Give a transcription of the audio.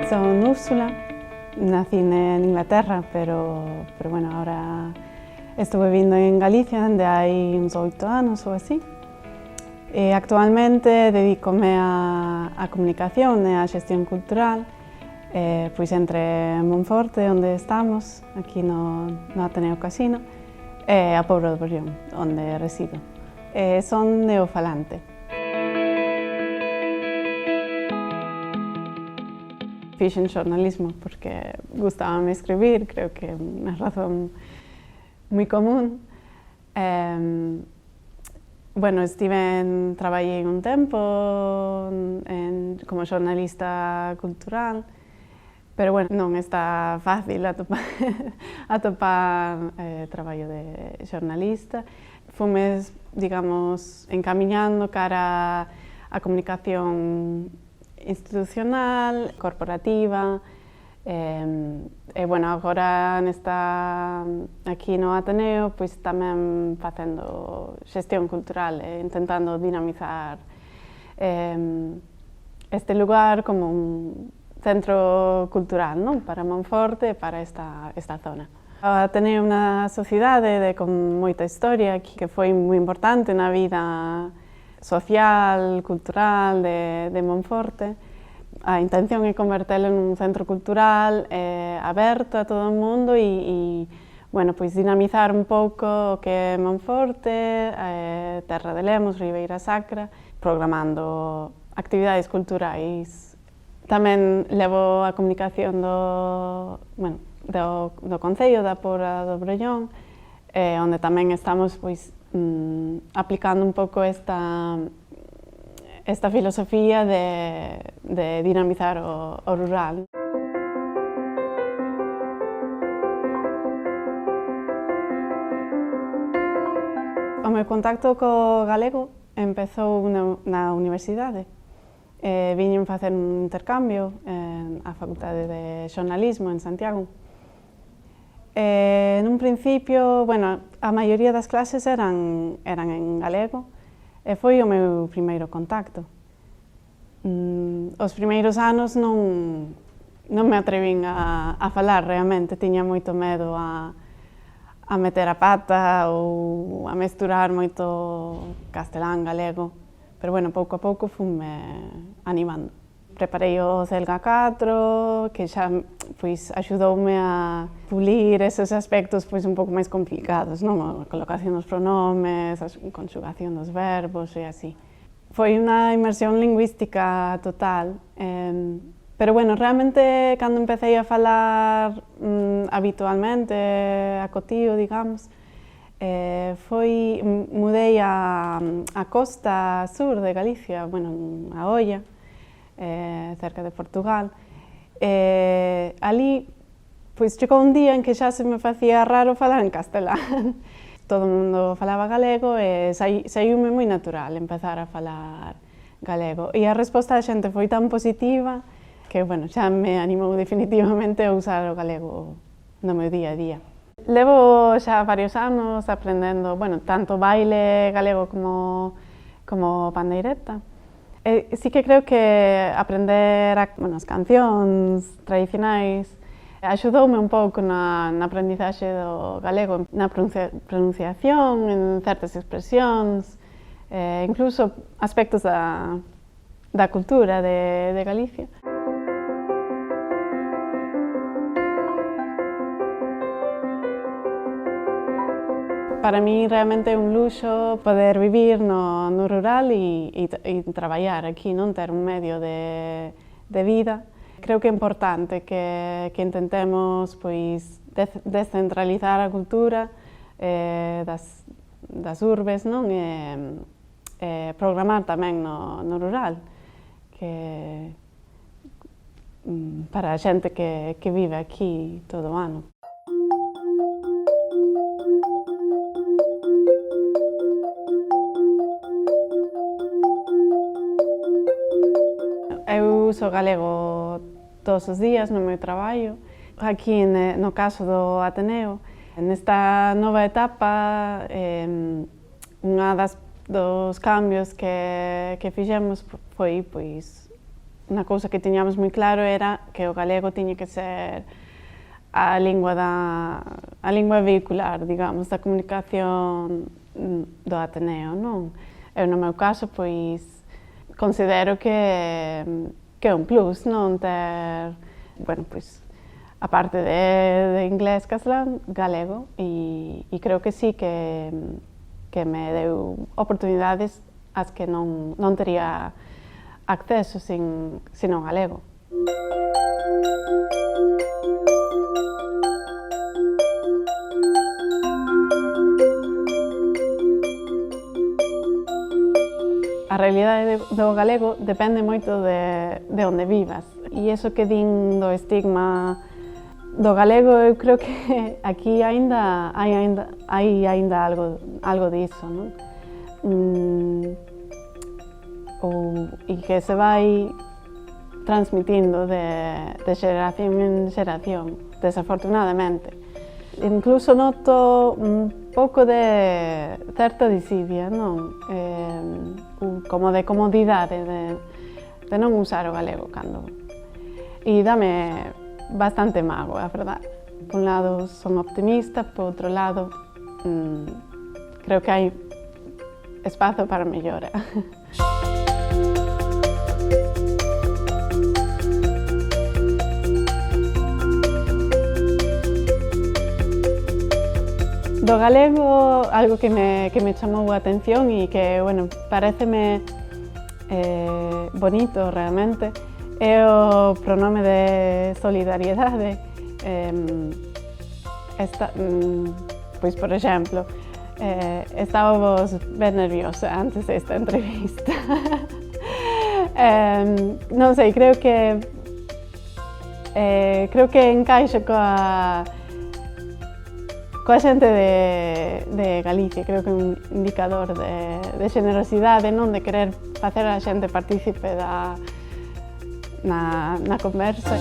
Son Úrsula, nací en Inglaterra, pero bueno, ahora estuve viviendo en Galicia desde hai uns 8 anos ou así. Actualmente dedícome á comunicación e á xestión cultural, pois entre Monforte, onde estamos, aquí no Ateneo Casino, e a Pobra do Berrión, onde resido. Son neofalante. Fixen xornalismo porque gustábame escribir, creo que é unha razón moi común. Bueno, traballei un tempo como xornalista cultural, pero bueno, non está fácil atopar traballo de xornalista. Fume, digamos, encamiñando cara á comunicación institucional, corporativa, e bueno, agora aquí no Ateneo, pois tamén facendo xestión cultural e intentando dinamizar este lugar como un centro cultural, non? Para Monforte e para esta zona. O Ateneo é unha sociedade con moita historia que foi moi importante na vida social, cultural de Monforte. A intención é convertelo nun centro cultural aberto a todo o mundo e bueno, pois dinamizar un pouco o que é Monforte, Terra de Lemos, Ribeira Sacra, programando actividades culturais. Tamén levo a comunicación do Concello da Pobra do Berrión, onde tamén estamos pois aplicando un pouco esta filosofía de dinamizar o rural. O meu contacto co galego empezou na universidade. Viñen facer un intercambio á Facultade de Xornalismo en Santiago. Nun principio, bueno, a maioría das clases eran en galego e foi o meu primeiro contacto. Os primeiros anos non me atrevín a falar realmente, tiña moito medo a meter a pata ou a mesturar moito castelán, galego, pero bueno, pouco a pouco fume animando. Preparei o CELGA 4, que xa axudoume a pulir eses aspectos un pouco máis complicados, non? A colocación dos pronomes, a conxugación dos verbos e así. Foi unha inmersión lingüística total, pero bueno, realmente cando empecé a falar habitualmente, a cotío, digamos, mudei a costa sur de Galicia, bueno, a Oia, cerca de Portugal. Ali, pois chegou un día en que xa se me facía raro falar en castelán. Todo o mundo falaba galego e saíume moi natural empezar a falar galego. E a resposta da xente foi tan positiva que, bueno, xa me animou definitivamente a usar o galego no meu día a día. Levo xa varios anos aprendendo, bueno, tanto baile galego como pandeireta. Sí que creo que aprender as cancións tradicionais axudoume un pouco na aprendizaxe do galego, na pronunciación, en certas expresións, incluso aspectos da cultura de Galicia. Para mí realmente é un luxo poder vivir no rural e traballar aquí, non ter un medio de vida. Creo que é importante que intentemos descentralizar a cultura das urbes, non? E programar tamén no rural, para a xente que vive aquí todo o ano. Eu uso galego todos os días no meu traballo. Aquí, no caso do Ateneo, nesta nova etapa, unha dos cambios que fixemos foi unha cousa que tiñamos moi claro era que o galego tiña que ser a lingua vehicular, digamos, da comunicación do Ateneo, non? Eu, no meu caso, pois, considero que é un plus, non? Ter, bueno, pois, a parte de inglés, castelán, galego, e creo que sí que me deu oportunidades ás que non tería acceso sin o galego. A realidade do galego depende moito de onde vivas. E iso que din do estigma do galego, eu creo que aquí hai algo diso, non? E que se vai transmitindo de xeración en xeración, desafortunadamente. Incluso noto un pouco de certa disidia, non? Como de comodidade de non usar o galego cando... E dame bastante mágoa, a verdade. Por un lado son optimista, por outro lado creo que hai espazo para mellora. Do galego, algo que me chamou a atención e que, bueno, pareceme bonito realmente, é o pronome de solidariedade. Pois, por exemplo, estábamos ben nerviosa antes desta entrevista. Non sei, creo que encaixo coa xente de Galicia. Creo que é un indicador de xenerosidade, non? De querer facer a xente partícipe na conversa.